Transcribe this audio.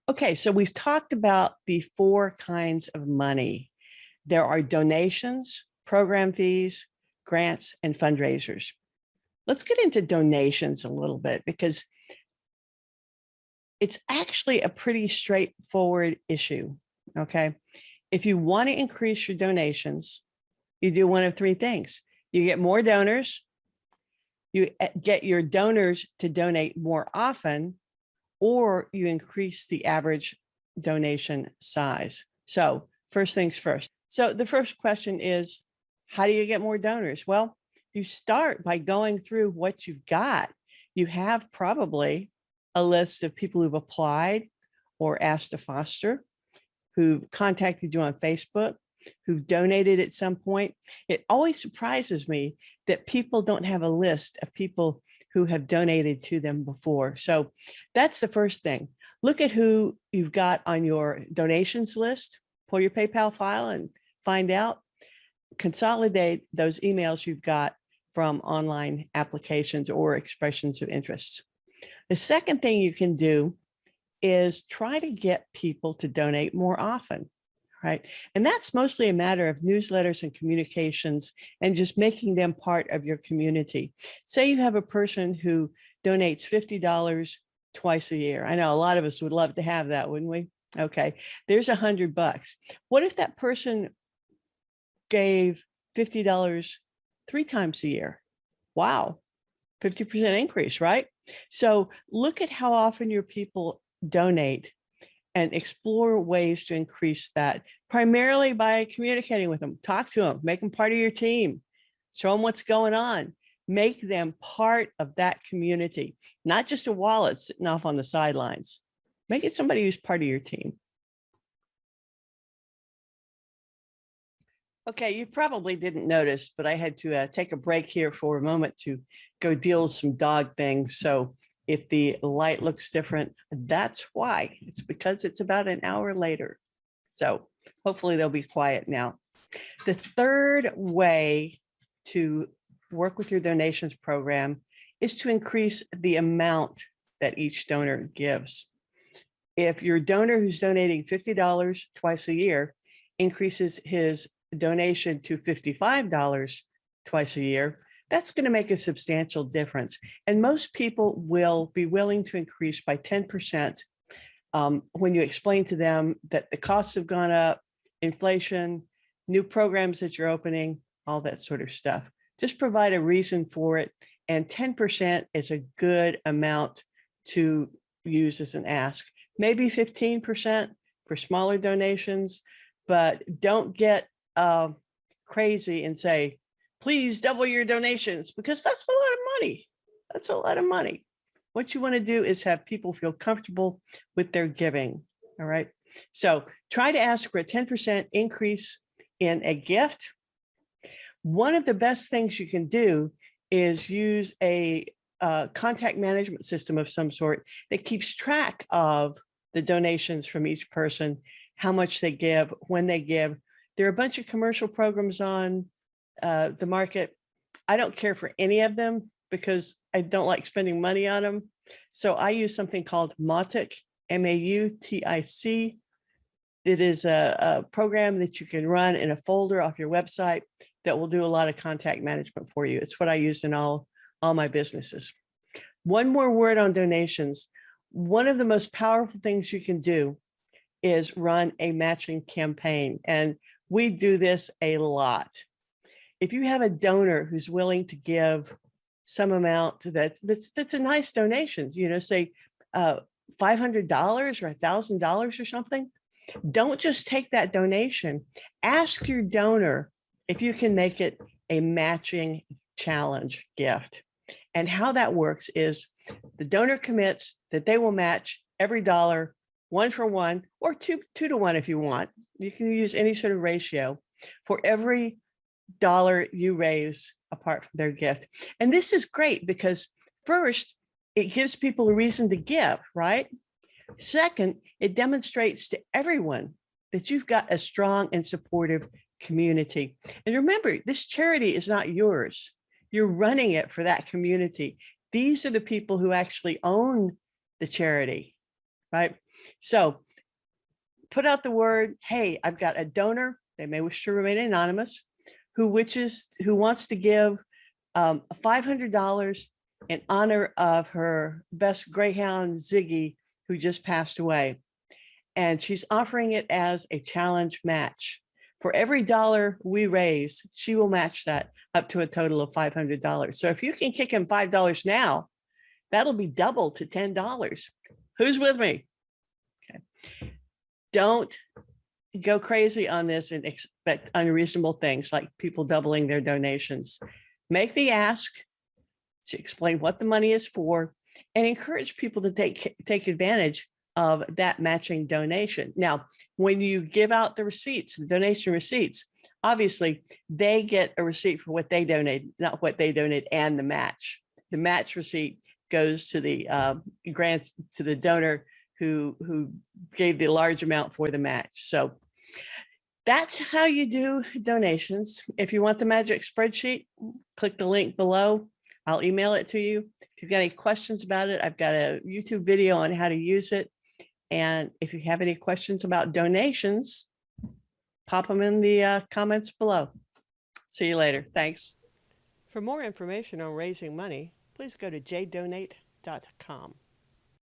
Okay, so we've talked about the four kinds of money. There are donations, program fees, grants, and fundraisers. Let's get into donations a little bit because it's actually a pretty straightforward issue, okay? If you want to increase your donations, you do one of three things. You get more donors, you get your donors to donate more often, or you increase the average donation size. So first things first. So the first question is, how do you get more donors? Well, you start by going through what you've got. You have probably a list of people who've applied or asked to foster, who contacted you on Facebook, who've donated at some point. It always surprises me that people don't have a list of people who have donated to them before. So that's the first thing. Look at who you've got on your donations list, pull your PayPal file and find out, consolidate those emails you've got from online applications or expressions of interest. The second thing you can do is try to get people to donate more often, right? And that's mostly a matter of newsletters and communications and just making them part of your community. Say you have a person who donates $50 twice a year. I know a lot of us would love to have that, wouldn't we? Okay, there's $100. What if that person gave $50 3 times a year? Wow, 50% increase, right? So look at how often your people donate and explore ways to increase that, primarily by communicating with them. Talk to them, make them part of your team, show them what's going on, make them part of that community, not just a wallet sitting off on the sidelines. Make it somebody who's part of your team. Okay, you probably didn't notice, but I had to take a break here for a moment to go deal with some dog things. So if the light looks different, that's why. It's because it's about an hour later. So hopefully they'll be quiet now. The third way to work with your donations program is to increase the amount that each donor gives. If your donor who's donating $50 twice a year increases his donation to $55 twice a year, that's going to make a substantial difference. And most people will be willing to increase by 10% when you explain to them that the costs have gone up, inflation, new programs that you're opening, all that sort of stuff. Just provide a reason for it. And 10% is a good amount to use as an ask. Maybe 15% for smaller donations, but don't get crazy and say, please double your donations, because that's a lot of money. That's a lot of money. What you want to do is have people feel comfortable with their giving. All right. So try to ask for a 10% increase in a gift. One of the best things you can do is use a contact management system of some sort that keeps track of the donations from each person, how much they give, when they give. There are a bunch of commercial programs on the market. I don't care for any of them because I don't like spending money on them. So I use something called Mautic, M-A-U-T-I-C. It is a program that you can run in a folder off your website that will do a lot of contact management for you. It's what I use in all my businesses. One more word on donations. One of the most powerful things you can do is run a matching campaign. And we do this a lot. If you have a donor who's willing to give some amount that's a nice donation, you know, say $500 or $1,000 or something, don't just take that donation. Ask your donor if you can make it a matching challenge gift. And how that works is the donor commits that they will match every dollar 1 for 1 or 2 to 1 if you want. You can use any sort of ratio for every dollar you raise apart from their gift. And this is great because first, it gives people a reason to give, right? Second, it demonstrates to everyone that you've got a strong and supportive community. And remember, this charity is not yours. You're running it for that community. These are the people who actually own the charity. right? So put out the word, hey, I've got a donor, they may wish to remain anonymous, who wants to give $500 in honor of her best greyhound, Ziggy, who just passed away. And she's offering it as a challenge match. For every dollar we raise, she will match that up to a total of $500. So if you can kick in $5 now, that'll be double to $10. Who's with me? Okay. Don't go crazy on this and expect unreasonable things like people doubling their donations. Make the ask to explain what the money is for and encourage people to take advantage of that matching donation. Now, when you give out the receipts, the donation receipts, obviously they get a receipt for what they donate, not what they donate and the match. The match receipt goes to the grants to the donor who gave the large amount for the match. So that's how you do donations. If you want the magic spreadsheet, click the link below. I'll email it to you. If you've got any questions about it, I've got a YouTube video on how to use it. And if you have any questions about donations, pop them in the comments below. See you later. Thanks. For more information on raising money, please go to jdonate.com.